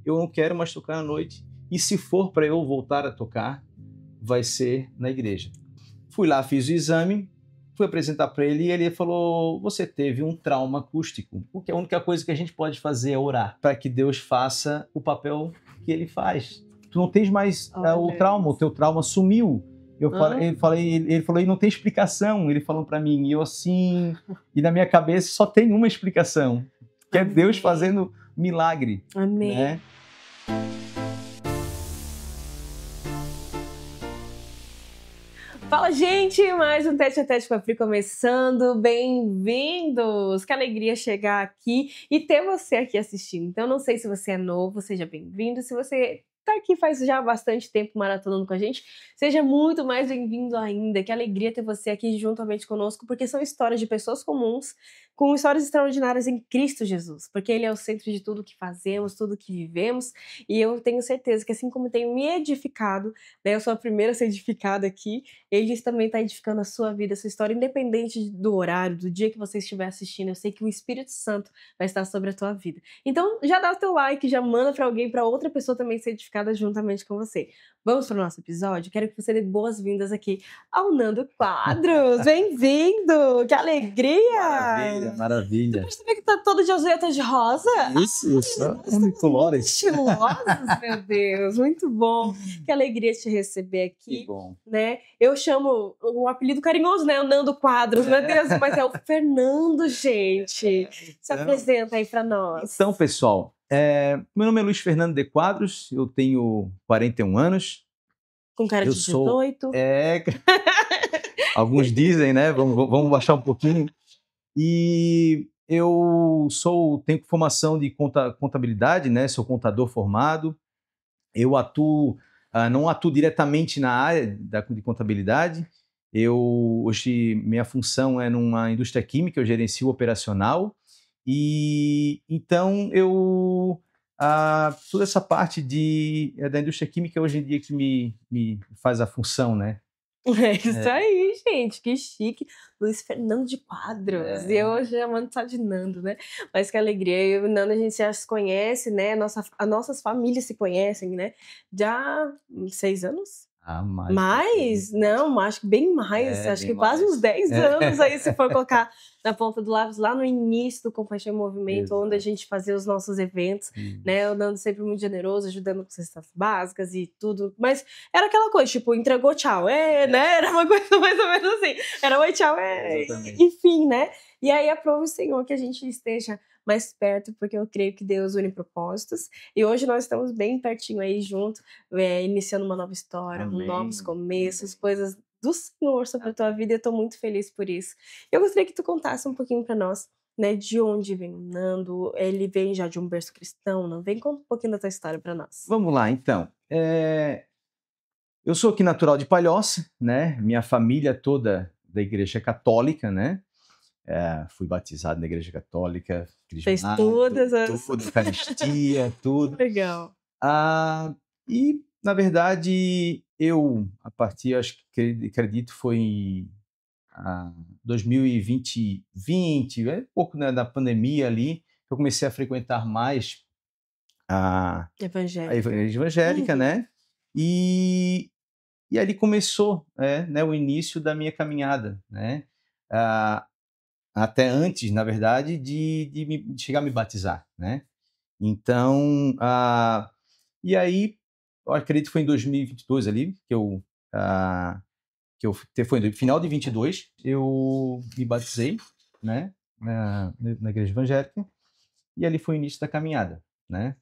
eu não quero mais tocar à noite. E se for para eu voltar a tocar, vai ser na igreja. Fui lá, fiz o exame, fui apresentar para ele e ele falou: você teve um trauma acústico. Porque a única coisa que a gente pode fazer é orar para que Deus faça o papel que ele faz. Tu não tens mais o trauma, o teu trauma sumiu. Ele falou, e não tem explicação. Ele falou para mim, e eu assim, e na minha cabeça só tem uma explicação, que é Deus fazendo milagre. Amém. Né? Fala, gente! Mais um Tete a Tete com a Pri começando. Bem-vindos! Que alegria chegar aqui e ter você aqui assistindo. Então, não sei se você é novo, seja bem-vindo. Se você tá aqui faz já bastante tempo maratonando com a gente, seja muito mais bem-vindo ainda. Que alegria ter você aqui juntamente conosco, porque são histórias de pessoas comuns com histórias extraordinárias em Cristo Jesus, porque Ele é o centro de tudo que fazemos, tudo que vivemos, e eu tenho certeza que assim como tenho me edificado, né, eu sou a primeira a ser edificada aqui, Ele também está edificando a sua vida, a sua história, independente do horário, do dia que você estiver assistindo. Eu sei que o Espírito Santo vai estar sobre a tua vida. Então, já dá o teu like, já manda para alguém, para outra pessoa também ser edificada juntamente com você. Vamos para o nosso episódio? Quero que você dê boas-vindas aqui ao Nando Quadros. Bem-vindo! Que alegria! Maravilha, maravilha. Tu percebeu que tá todo de azuleta de rosa? Isso. Muito colores. Estilosos, meu Deus. Muito bom. Que alegria te receber aqui. Que bom. Né? Eu chamo um apelido carinhoso, né? O Nando Quadros, meu Deus, mas é o Fernando, gente. Se apresenta aí para nós. Então, pessoal, meu nome é Luiz Fernando de Quadros, eu tenho 41 anos. Com cara de 18. Alguns dizem, né? Vamos baixar um pouquinho. E eu tenho formação de contabilidade, né? Sou contador formado. Eu não atuo diretamente na área de contabilidade. Hoje, minha função é numa indústria química, eu gerencio o operacional. E então, toda essa parte da indústria química hoje em dia que me faz a função, né? É isso aí, gente, que chique. Luiz Fernando de Quadros. E eu hoje chamando só de Nando, né? Mas que alegria. Eu e o Nando, a gente já se conhece, né? As nossas famílias se conhecem, né? Já 6 anos? Mais? Não, acho que bem mais. Acho que quase uns 10 anos aí, se for colocar na ponta do lápis, lá no início do Compaixão em Movimento, Exato. Onde a gente fazia os nossos eventos, né? O Nando sempre muito generoso, ajudando com cestas básicas e tudo. Mas era aquela coisa, tipo, entregou, tchau. Né? Era uma coisa mais ou menos assim. Era oi, tchau, enfim, né? E aí aprove o Senhor que a gente esteja mais perto, porque eu creio que Deus une propósitos. E hoje nós estamos bem pertinho aí junto, iniciando uma nova história, novos começos, coisas do Senhor sobre a tua vida. Eu tô muito feliz por isso. Eu gostaria que tu contasse um pouquinho para nós, né, de onde vem o Nando. Ele vem já de um berço cristão, não? Vem, conta um pouquinho da tua história para nós. Vamos lá, então. Eu sou aqui natural de Palhoça, né? Minha família toda da Igreja Católica, né? Fui batizado na Igreja Católica. Fez todas as... Tudo, Eucaristia, tudo. Legal. E, na verdade, acho que acredito, foi em 2020, pouco, né, da pandemia ali, que eu comecei a frequentar mais a igreja evangélica, né? E ali começou, né, o início da minha caminhada, né? Até antes, na verdade, de chegar a me batizar, né? Então, e aí, eu acredito que foi em 2022 ali, foi no final de 22, eu me batizei, né? Na igreja evangélica, e ali foi o início da caminhada, né?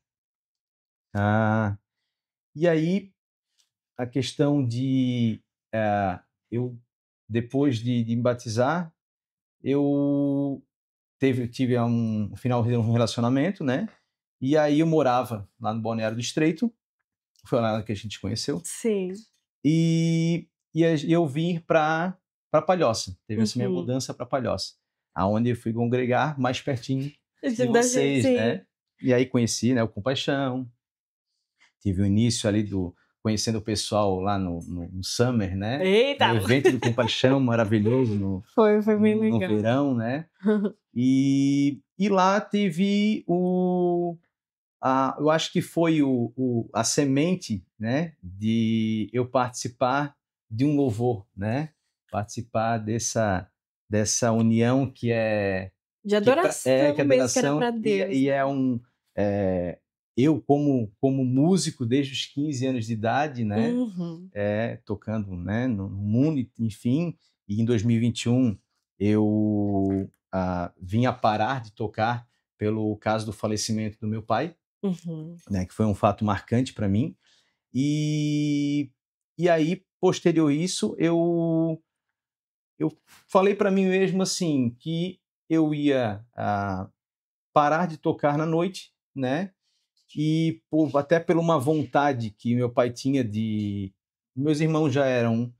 E aí, a questão de eu, depois de me batizar, eu tive um final de um relacionamento, né? E aí eu morava lá no Balneário do Estreito, foi lá que a gente conheceu. Sim. E eu vim para Palhoça, teve essa minha mudança para Palhoça, aonde eu fui congregar mais pertinho de vocês, né? E aí conheci, né, o Compaixão, tive o início ali conhecendo o pessoal lá no Summer, né? Eita! No evento do Compaixão, maravilhoso, foi bem legal. No verão, né? E lá tive eu acho que foi a semente, né, de eu participar de um louvor, né, participar dessa união que é De que adoração é mesmo, que era adoração para Deus, e né. é eu como músico desde os 15 anos de idade, né, Uhum. tocando, né, no mundo, enfim, e em 2021 eu vim a parar de tocar pelo caso do falecimento do meu pai, Uhum. né, que foi um fato marcante para mim. E, e aí, posterior a isso, eu falei para mim mesmo assim que eu ia parar de tocar na noite, né? E até por uma vontade que meu pai tinha de. Meus irmãos já eram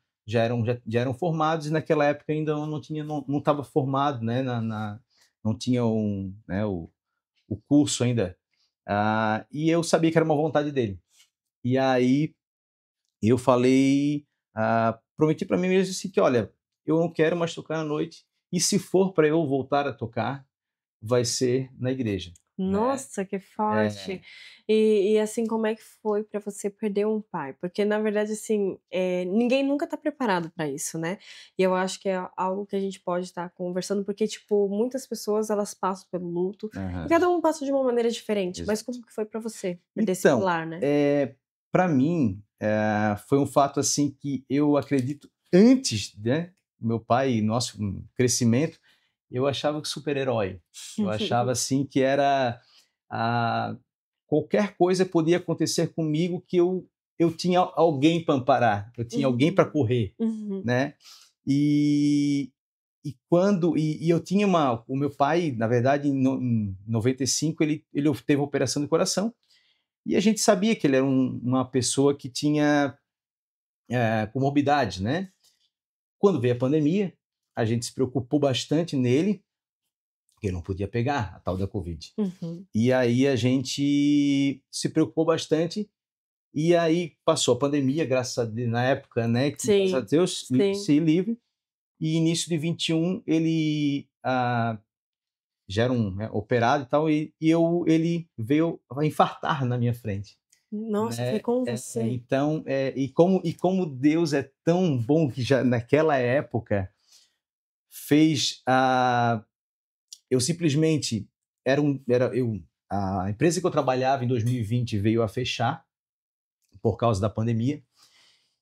formados e naquela época ainda eu não estava formado, né? Não tinha né, o curso ainda. E eu sabia que era uma vontade dele. E aí eu falei, prometi para mim mesmo assim que, olha, eu não quero mais tocar à noite e se for para eu voltar a tocar, vai ser na igreja, né? Nossa, que É, forte. E, assim, como é que foi para você perder um pai? Porque na verdade, assim, ninguém nunca tá preparado para isso, né. E eu acho que é algo que a gente pode estar conversando, porque, tipo, muitas pessoas elas passam pelo luto, e aham, cada um passa de uma maneira diferente. Mas exato. como que foi para você perder esse Então, pilar, né? para mim, foi um fato assim que eu acredito antes, né, meu pai, nosso crescimento, eu achava que super-herói. Eu achava assim que era ah, qualquer coisa podia acontecer comigo que eu tinha alguém para amparar, eu tinha alguém para Uhum, correr, uhum, né? E, e eu tinha o meu pai, na verdade, em 95 ele teve uma operação de coração e a gente sabia que ele era uma pessoa que tinha comorbidades, né? Quando veio a pandemia, a gente se preocupou bastante nele, porque ele não podia pegar a tal da Covid. uhum. E aí a gente se preocupou bastante, e aí passou a pandemia, graças a Deus, na época, né? Graças a Sim, Deus, sim. se livre. E início de 21 ele já era operado e tal, ele veio a infartar na minha frente. Nossa, foi Né? com você? Então, e como Deus é tão bom que já naquela época fez eu simplesmente a empresa que eu trabalhava em 2020 veio a fechar por causa da pandemia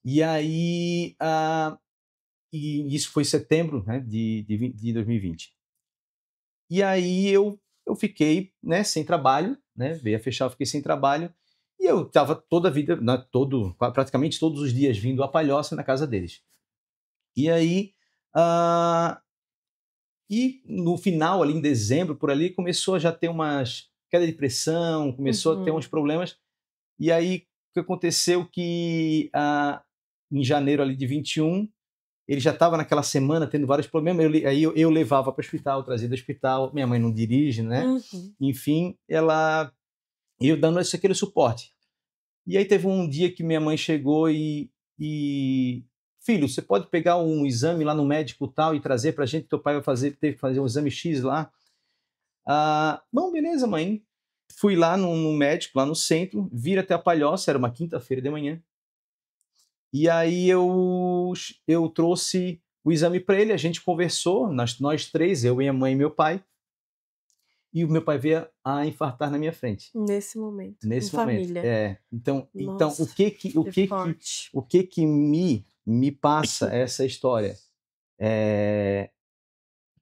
e aí e isso foi setembro, né, de 2020. E aí eu fiquei, né, sem trabalho, né, veio a fechar, eu fiquei sem trabalho, e eu estava toda a vida, né, praticamente todos os dias vindo a Palhoça na casa deles. E aí, ah, e no final ali em dezembro, por ali, começou a já ter umas queda de pressão, começou a ter uns Uhum. problemas, e aí o que aconteceu que, em janeiro ali de 21 ele já estava naquela semana tendo vários problemas, aí eu levava para o hospital, trazia do hospital, minha mãe não dirige, né, Uhum. enfim, eu dando aquele suporte. E aí teve um dia que minha mãe chegou e "Filho, você pode pegar um exame lá no médico tal e trazer para a gente, teu pai teve que fazer um exame X lá". Bom, beleza, mãe. Fui lá no médico, lá no centro, vir até a Palhoça, era uma quinta-feira de manhã, e aí eu trouxe o exame para ele, a gente conversou, nós três, eu, minha mãe e meu pai, e o meu pai veio a infartar na minha frente, Nesse momento, em nesse momento. família. Então o Nossa, que que o que que que forte. o que que me passa essa história? É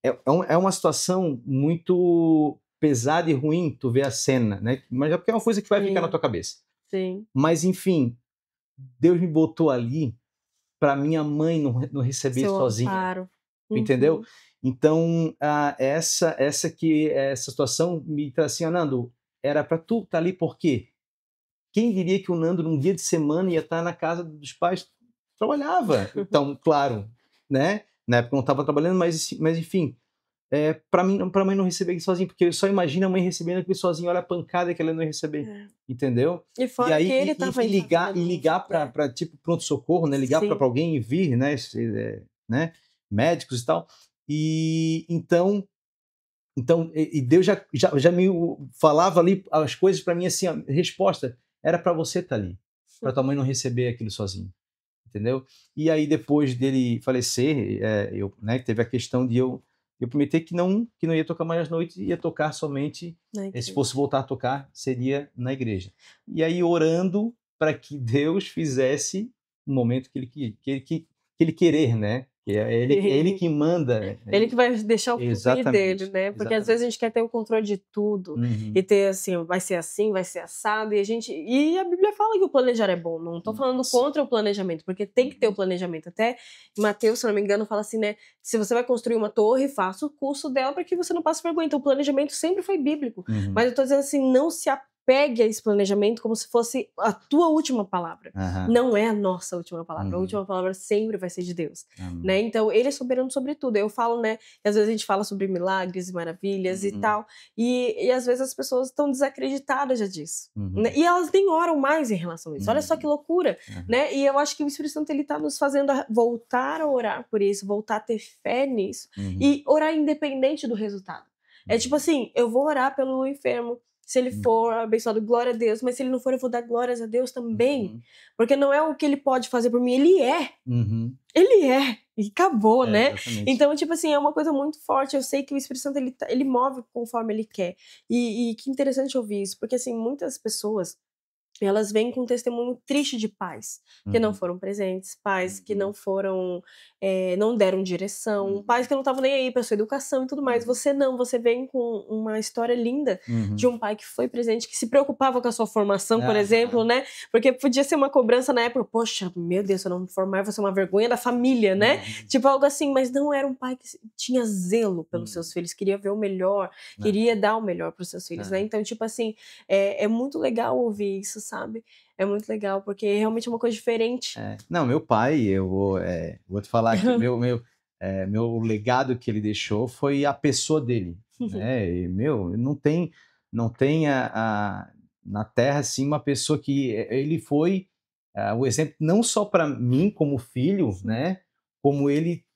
é uma situação muito pesada e ruim tu ver a cena, né, mas é porque é uma coisa que vai ficar na Sim, tua cabeça. sim. Mas enfim, Deus me botou ali para minha mãe não receber Seu sozinha. amparo. Entendeu? Uhum. Então, essa situação me traz assim: Nando, era para tu estar ali por quê? Quem diria que o Nando, num dia de semana, ia estar na casa dos pais? Trabalhava. Então, claro, né? Na época eu não estava trabalhando, mas enfim, para mim, para a mãe não receber aquilo sozinho, porque eu só imagino a mãe recebendo aquilo sozinha, olha a pancada que ela não ia receber, É. entendeu? E E fora que aí, ele estava e infartando, ligar né. para tipo pronto-socorro, né? Ligar para Sim. alguém e vir, né? Né? Médicos e tal. E então Então, e Deus já me falava ali as coisas para mim assim, a resposta era para você estar ali, para tua mãe não receber aquilo sozinho, entendeu? E aí depois dele falecer, né, teve a questão de eu prometer que não ia tocar mais às noites, ia tocar somente, se fosse voltar a tocar, seria na igreja. E aí orando para que Deus fizesse o momento que ele querer, né? É ele que manda. Ele que vai deixar o fluir dele, né? Porque exatamente. Às vezes a gente quer ter o controle de tudo e ter assim, vai ser assim, vai ser assado, e a Bíblia fala que o planejar é bom. Não tô falando contra o planejamento, porque tem que ter o planejamento. Até Mateus, se não me engano, fala assim, né? Se você vai construir uma torre, faça o custo dela para que você não passe vergonha. Então o planejamento sempre foi bíblico. Mas eu tô dizendo assim, não se pegue a esse planejamento como se fosse a tua última palavra. Não é a nossa última palavra. A última palavra sempre vai ser de Deus. Né? Então, ele é soberano sobre tudo. Eu falo, né? Que às vezes a gente fala sobre milagres e maravilhas e tal. E às vezes as pessoas estão desacreditadas já disso. Né? E elas nem oram mais em relação a isso. Olha só que loucura. Né? E eu acho que o Espírito Santo ele tá nos fazendo voltar a orar por isso, voltar a ter fé nisso. E orar independente do resultado. É tipo assim, eu vou orar pelo enfermo. Se ele for abençoado, glória a Deus. Mas se ele não for, eu vou dar glórias a Deus também. Porque não é o que ele pode fazer por mim, ele é. Ele é. E acabou, né? Exatamente. Então, tipo assim, é uma coisa muito forte. Eu sei que o Espírito Santo, ele move conforme ele quer. E que interessante ouvir isso. Porque, assim, muitas pessoas, elas vêm com um testemunho triste de pais que não foram presentes, pais que não foram, não deram direção, pais que não estavam nem aí para sua educação e tudo mais. Você vem com uma história linda de um pai que foi presente, que se preocupava com a sua formação, por exemplo, né? Porque podia ser uma cobrança na época, poxa, meu Deus, se eu não me formar, eu vou ser uma vergonha da família, né? Tipo algo assim, mas não era um pai que tinha zelo pelos seus filhos, queria ver o melhor, queria dar o melhor para os seus filhos, né? Então, tipo assim, é muito legal ouvir isso, sabe? É muito legal, porque realmente é uma coisa diferente. Não, meu pai, eu vou te falar que meu legado que ele deixou foi a pessoa dele, né? E, não tem na Terra assim uma pessoa que ele foi o exemplo não só para mim como filho, né? Como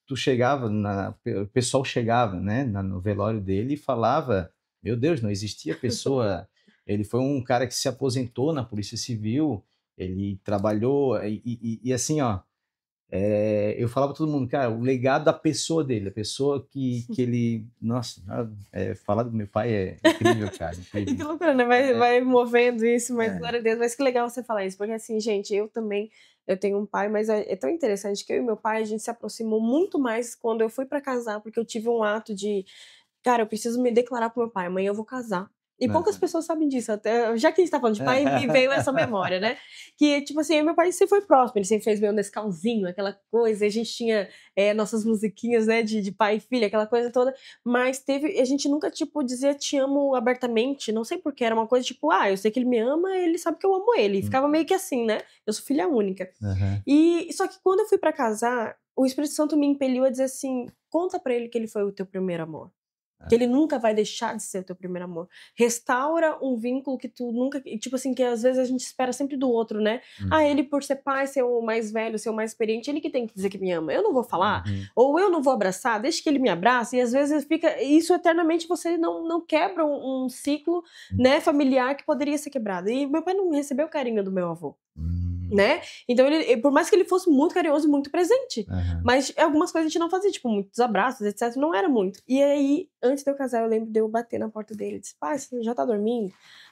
tu chegava o pessoal chegava, né? No velório dele e falava, meu Deus, não existia pessoa. Ele foi um cara que se aposentou na Polícia Civil. Ele trabalhou e assim, ó, eu falava para todo mundo, cara, o legado da pessoa dele, a pessoa que ele... Nossa, falar do meu pai é incrível, cara. Incrível. Que loucura, né? Vai movendo isso, mas glória a Deus. Mas que legal você falar isso, porque assim, gente, eu tenho um pai, mas é tão interessante que eu e meu pai, a gente se aproximou muito mais quando eu fui para casar, porque eu tive um ato de, cara, eu preciso me declarar pro meu pai, amanhã eu vou casar. E poucas pessoas sabem disso, até, já que a gente tá falando de pai, me veio essa memória, né? Que, tipo assim, meu pai sempre foi próximo, ele sempre fez meu Nescauzinho, aquela coisa, a gente tinha nossas musiquinhas, né, de pai e filha, aquela coisa toda, mas a gente nunca, tipo, dizia te amo abertamente, não sei porquê, era uma coisa tipo, eu sei que ele me ama, ele sabe que eu amo ele, e ficava meio que assim, né? Eu sou filha única. E só que quando eu fui pra casar, o Espírito Santo me impeliu a dizer assim, conta pra ele que ele foi o teu primeiro amor. Que ele nunca vai deixar de ser o teu primeiro amor. Restaura um vínculo que tu nunca... Tipo assim, que às vezes a gente espera sempre do outro, né? Ele por ser pai, ser o mais velho, ser o mais experiente, ele que tem que dizer que me ama. Eu não vou falar. Ou eu não vou abraçar, deixa que ele me abrace. E às vezes fica... Isso eternamente você não quebra um ciclo, né, familiar que poderia ser quebrado. E meu pai não recebeu o carinho do meu avô. Né? Então, por mais que ele fosse muito carinhoso e muito presente, mas algumas coisas a gente não fazia, tipo, muitos abraços, etc, não era muito. E aí, antes de eu casar, eu lembro de eu bater na porta dele e disse, pai, você já tá dormindo?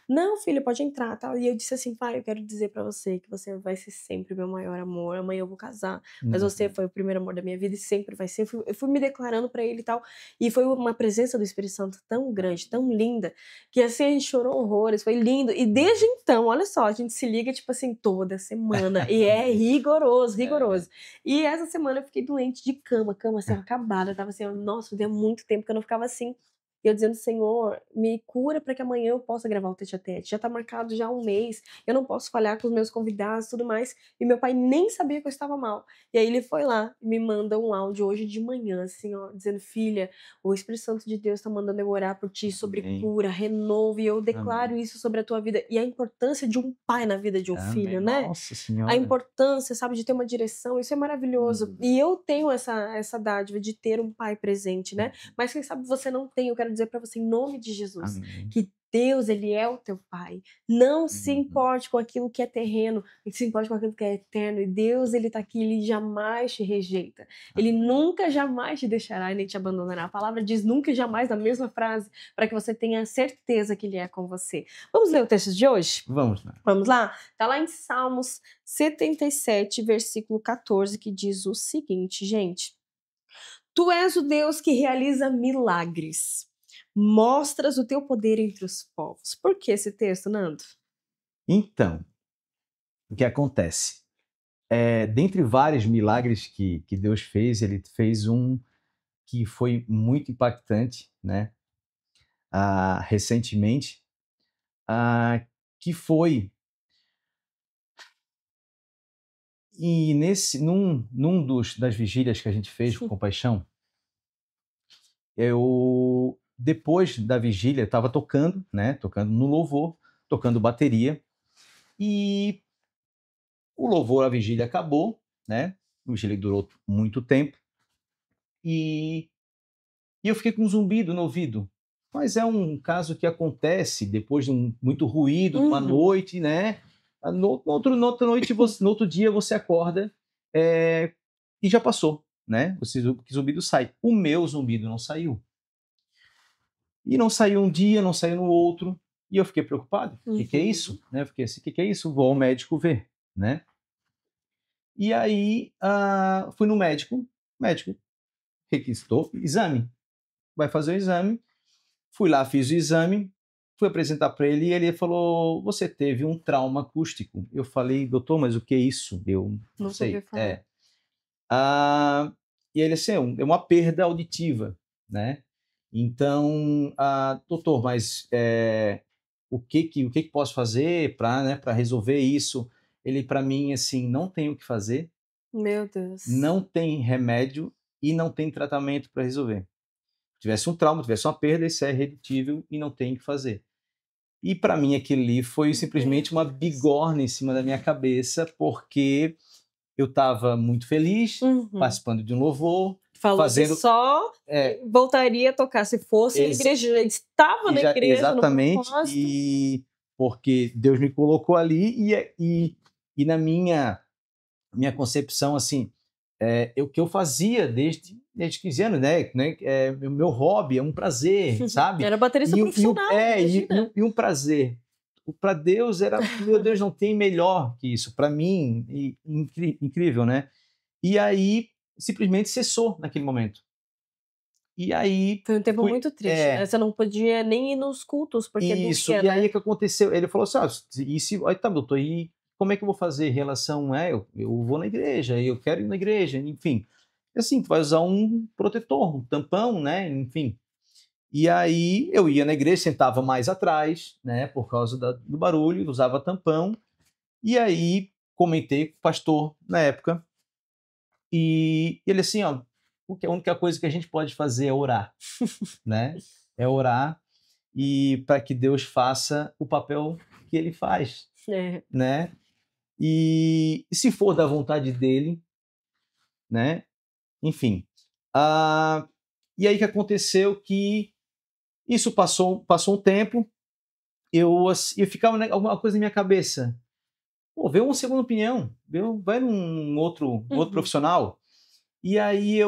Não, filho, pode entrar, tal. E eu disse assim, pai, eu quero dizer pra você que você vai ser sempre meu maior amor, amanhã eu vou casar, mas você foi o primeiro amor da minha vida e sempre vai ser. Eu fui me declarando pra ele e tal, e foi uma presença do Espírito Santo tão grande, tão linda, que assim, a gente chorou horrores, foi lindo. E desde então, olha só, a gente se liga, tipo assim, toda semana, e é rigoroso. E essa semana eu fiquei doente de cama assim, acabada, eu tava assim, nossa, deu muito tempo que eu não ficava assim. E eu dizendo, Senhor, me cura para que amanhã eu possa gravar o tete-a-tete. Já tá marcado já há um mês, eu não posso falhar com os meus convidados e tudo mais. E meu pai nem sabia que eu estava mal. E aí ele foi lá e me manda um áudio hoje de manhã, assim, ó, dizendo, filha, o Espírito Santo de Deus tá mandando eu orar por ti sobre cura, renovo, e eu declaro isso sobre a tua vida. E a importância de um pai na vida de um filho, né? Nossa Senhora. A importância, sabe, de ter uma direção, isso é maravilhoso. E eu tenho essa dádiva de ter um pai presente, né? Mas quem sabe você não tem, eu quero quero dizer para você em nome de Jesus, Amém. que Deus, Ele é o teu Pai. Não se Uhum. importe com aquilo que é terreno, se importe com aquilo que é eterno. E Deus, Ele está aqui, Ele jamais te rejeita. Ele nunca, jamais te deixará e nem te abandonará. A palavra diz nunca e jamais na mesma frase, para que você tenha certeza que Ele é com você. Vamos ler o texto de hoje? Vamos lá. Vamos lá? Está lá em Salmos 77, versículo 14, que diz o seguinte, gente. Tu és o Deus que realiza milagres. Mostras o teu poder entre os povos. Por que esse texto, Nando? Então, o que acontece? Dentre vários milagres que Deus fez, ele fez um que foi muito impactante, né? Recentemente, que foi e das vigílias que a gente fez com Compaixão, depois da vigília estava tocando, né? Tocando no louvor, tocando bateria, e o louvor, a vigília acabou, né? A vigília durou muito tempo, e eu fiquei com um zumbido no ouvido. Mas é um caso que acontece depois de muito ruído, uma noite, né? No outro dia você acorda e já passou, né? O zumbido sai. O meu zumbido não saiu. E não saiu um dia, não saiu no outro. E eu fiquei preocupado. O que é isso? Né? Eu fiquei assim, o que é isso? Vou ao médico ver, né? E aí fui no médico. O médico requisitou exame. Vai fazer o exame. Fui lá, fiz o exame. Fui apresentar para ele e ele falou: você teve um trauma acústico. Eu falei: doutor, mas o que é isso? Eu não sei. E ele assim, é uma perda auditiva, né? Então, doutor, mas o que posso fazer para resolver isso? Ele, para mim, assim, não tem o que fazer. Meu Deus. Não tem remédio e não tem tratamento para resolver. Se tivesse um trauma, tivesse uma perda, isso é irredutível e não tem o que fazer. E para mim aquilo ali foi simplesmente uma bigorna em cima da minha cabeça, porque eu estava muito feliz, participando de um louvor, falou que só voltaria a tocar se fosse na igreja, já estava na igreja, exatamente, e porque Deus me colocou ali e na minha concepção, assim, o que eu fazia desde 15 anos, né? Meu hobby é um prazer, sabe? Era baterista profissional. E um prazer. Para Deus era, meu Deus, não tem melhor que isso. Para mim, incrível, né? E aí, simplesmente cessou naquele momento. E aí... Foi um tempo muito triste, né? Você não podia nem ir nos cultos, porque isso, doía, e aí né? o que aconteceu? Ele falou assim, aí tá, doutor, e como é que eu vou fazer em relação... eu vou na igreja, eu quero ir na igreja, enfim. Assim, tu vai usar um protetor, um tampão, né? Enfim. E aí eu ia na igreja, sentava mais atrás, né? Por causa do barulho, usava tampão. E aí comentei com o pastor na época. E ele assim, ó, a única coisa que a gente pode fazer é orar, né? É orar e para que Deus faça o papel que ele faz, né? E se for da vontade dele, né? Enfim. E aí que aconteceu que isso passou um tempo, eu ficava alguma coisa na minha cabeça. Pô, vê uma segunda opinião, vai num outro profissional. E aí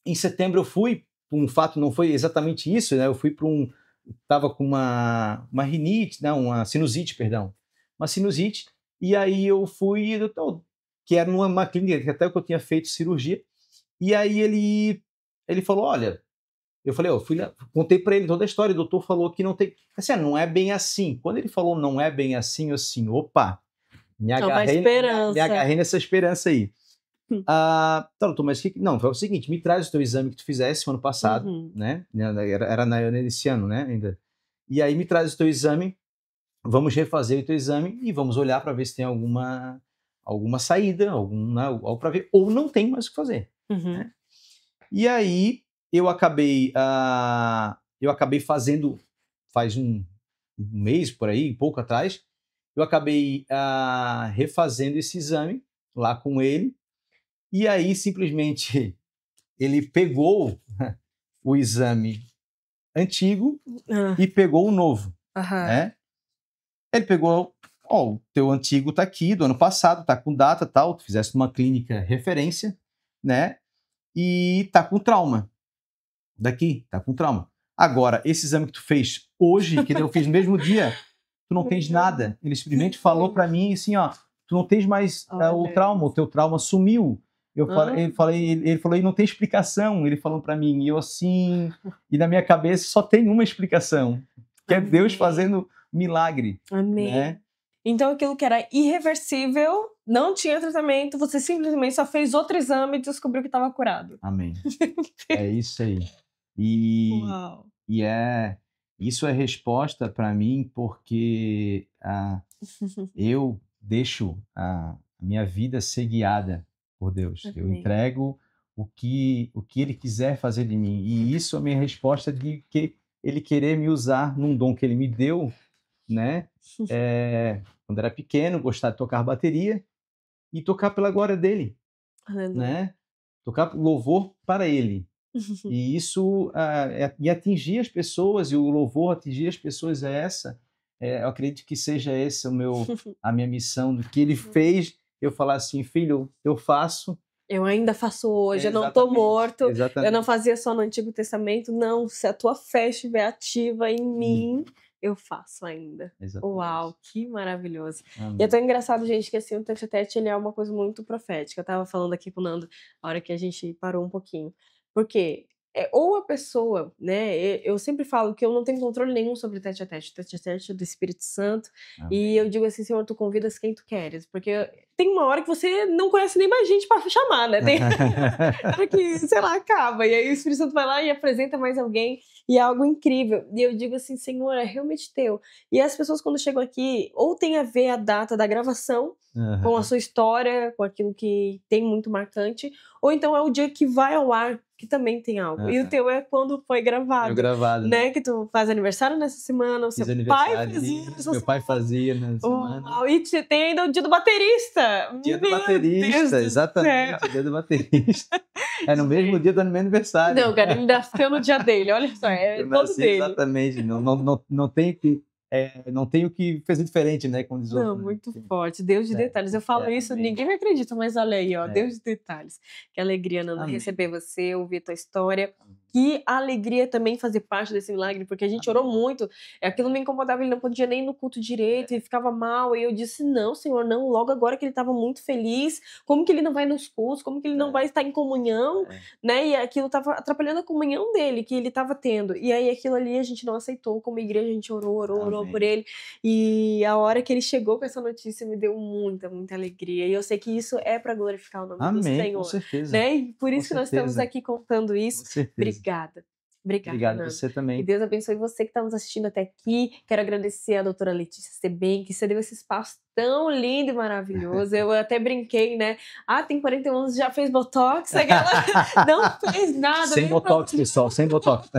em setembro eu fui, um fato não foi exatamente isso, né? Eu fui para estava com uma rinite, não, uma sinusite, perdão. Uma sinusite, e aí eu fui, que era numa clínica, que até que eu tinha feito cirurgia, e aí ele falou, olha, eu falei, eu fui lá, contei para ele toda a história, o doutor falou que não tem, assim, não é bem assim. Quando ele falou não é bem assim, eu assim, opa, me agarrei nessa esperança aí. Tá, doutor, mas não, foi o seguinte, me traz o teu exame que tu fizesse ano passado, né? Era nesse ano, né? Ainda. E aí me traz o teu exame, vamos refazer o teu exame e vamos olhar para ver se tem alguma saída, algo para ver, ou não tem mais o que fazer. Né? E aí eu acabei fazendo, faz um mês por aí, pouco atrás, eu acabei refazendo esse exame lá com ele. E aí, simplesmente, ele pegou o exame antigo e pegou o novo, né? Ele pegou, o teu antigo tá aqui, do ano passado, tá com data, tal, tu fizeste uma clínica referência, né? E tá com trauma. Daqui, tá com trauma. Agora, esse exame que tu fez hoje, que eu fiz no mesmo dia, tu não tens nada. Ele simplesmente falou para mim assim, ó, tu não tens mais o trauma, o teu trauma sumiu. Ele falou, e não tem explicação, ele falou para mim, e eu assim, e na minha cabeça só tem uma explicação, que é Deus fazendo milagre. Amém. Né? Então aquilo que era irreversível, não tinha tratamento, você simplesmente só fez outro exame e descobriu que estava curado. Amém. É isso aí. Uau. Isso é resposta para mim, porque eu deixo a minha vida ser guiada por Deus. Amém. Eu entrego o que Ele quiser fazer de mim. E isso é a minha resposta de que Ele querer me usar num dom que Ele me deu, né? Quando era pequeno, gostar de tocar bateria e tocar pela glória dele, né? Tocar louvor para Ele. E isso, e atingir as pessoas, e o louvor atingir as pessoas eu acredito que seja essa a minha missão, do que Ele fez, eu falar assim, filho, eu faço. Eu ainda faço hoje, eu não estou morto, exatamente. Eu não fazia só no Antigo Testamento, não, se a tua fé estiver ativa em mim, eu faço ainda. Exatamente. Uau, que maravilhoso. Amém. E é tão engraçado, gente, que assim, o tete-a-tete, ele é uma coisa muito profética. Eu tava falando aqui com o Nando, a hora que a gente parou um pouquinho. Porque ou a pessoa, né, eu sempre falo que eu não tenho controle nenhum sobre o tete-a-tete é do Espírito Santo. Amém. E eu digo assim, Senhor, tu convidas quem tu queres, porque tem uma hora que você não conhece nem mais gente para chamar, né? Tem hora que, sei lá, acaba, e aí o Espírito Santo vai lá e apresenta mais alguém, e é algo incrível. E eu digo assim, Senhor, é realmente teu. E as pessoas quando chegam aqui, ou tem a ver a data da gravação, com a sua história, com aquilo que tem muito marcante, ou então é o dia que vai ao ar, que também tem algo. E o teu é quando foi gravado. Né? Que tu faz aniversário nessa semana, o seu pai fazia. Meu pai fazia nessa semana. E tem ainda o dia do baterista. Dia do baterista, exatamente, dia do baterista. É no mesmo dia do meu aniversário. Não, cara, ele nasceu no dia dele, olha só, eu todo nasci, dele. Exatamente, não tenho que... não tenho que fazer diferente, né? Como diz o Não, muito forte. Deus de detalhes. Eu falo isso, ninguém me acredita, mas olha aí, ó, Deus de detalhes. Que alegria, Nando, receber você, ouvir tua história. Que alegria também fazer parte desse milagre, porque a gente orou muito. Aquilo me incomodava, ele não podia nem ir no culto direito, ele ficava mal. E eu disse, não, Senhor, não. Logo agora que ele estava muito feliz, como que ele não vai nos cultos? Como que ele não vai estar em comunhão? Né? E aquilo estava atrapalhando a comunhão dele, que ele estava tendo. E aí aquilo ali a gente não aceitou. Como igreja, a gente orou por ele. E a hora que ele chegou com essa notícia me deu muita, muita alegria. E eu sei que isso é para glorificar o nome do Senhor. Com certeza. Né? E por isso que nós estamos aqui contando isso. Com certeza. Obrigada, Nando. Você também. Que Deus abençoe você que está nos assistindo até aqui. Quero agradecer a doutora Letícia Sebem, que você deu esse espaço tão lindo e maravilhoso. Eu até brinquei, né? Tem 41 anos, já fez botox? Aquela não fez nada. Sem botox, pessoal, sem botox.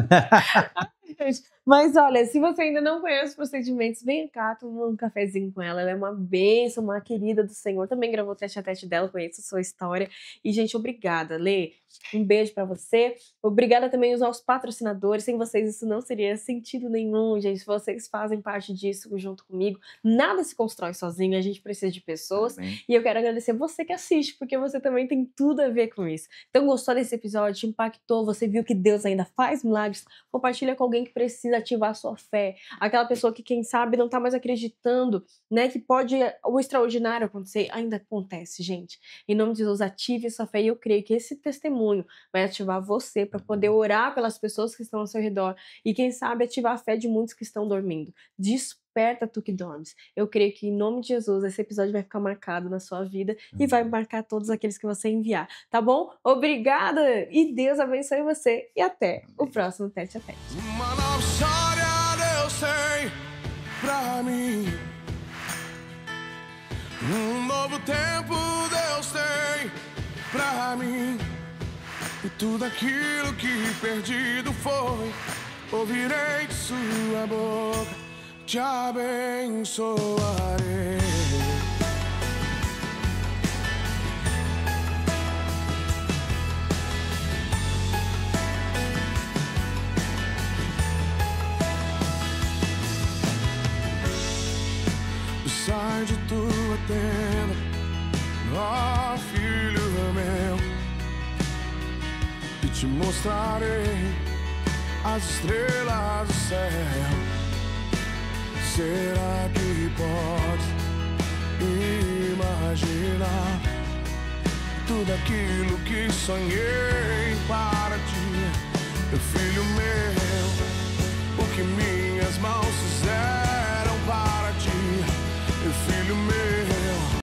Mas olha, se você ainda não conhece os procedimentos, vem cá, toma um cafezinho com ela. Ela é uma bênção, uma querida do Senhor. Também gravou o teste-a-teste dela, conheço a sua história. E, gente, obrigada, Lê. Um beijo pra você. Obrigada também aos nossos patrocinadores. Sem vocês isso não seria sentido nenhum, gente. Vocês fazem parte disso junto comigo. Nada se constrói sozinho, a gente precisa de pessoas. Amém. E eu quero agradecer você que assiste, porque você também tem tudo a ver com isso. Então, gostou desse episódio? Te impactou? Você viu que Deus ainda faz milagres? Compartilha com alguém que precisa ativar a sua fé. Aquela pessoa que, quem sabe, não tá mais acreditando, né? Que pode o extraordinário acontecer. Ainda acontece, gente. Em nome de Jesus, ative a sua fé. E eu creio que esse testemunho vai ativar você para poder orar pelas pessoas que estão ao seu redor. E quem sabe ativar a fé de muitos que estão dormindo. Desperta tu que dormes. Eu creio que em nome de Jesus esse episódio vai ficar marcado na sua vida e vai marcar todos aqueles que você enviar. Tá bom? Obrigada e Deus abençoe você. E até o próximo Tete a Tete. Uma nova história Deus tem pra mim. Um novo tempo Deus tem pra mim. E tudo aquilo que perdido foi, ouvirei de sua boca, te abençoarei. tua tenda, ó filho meu, e te mostrarei as estrelas do céu. Será que podes imaginar tudo aquilo que sonhei para ti, meu filho meu? O que minhas mãos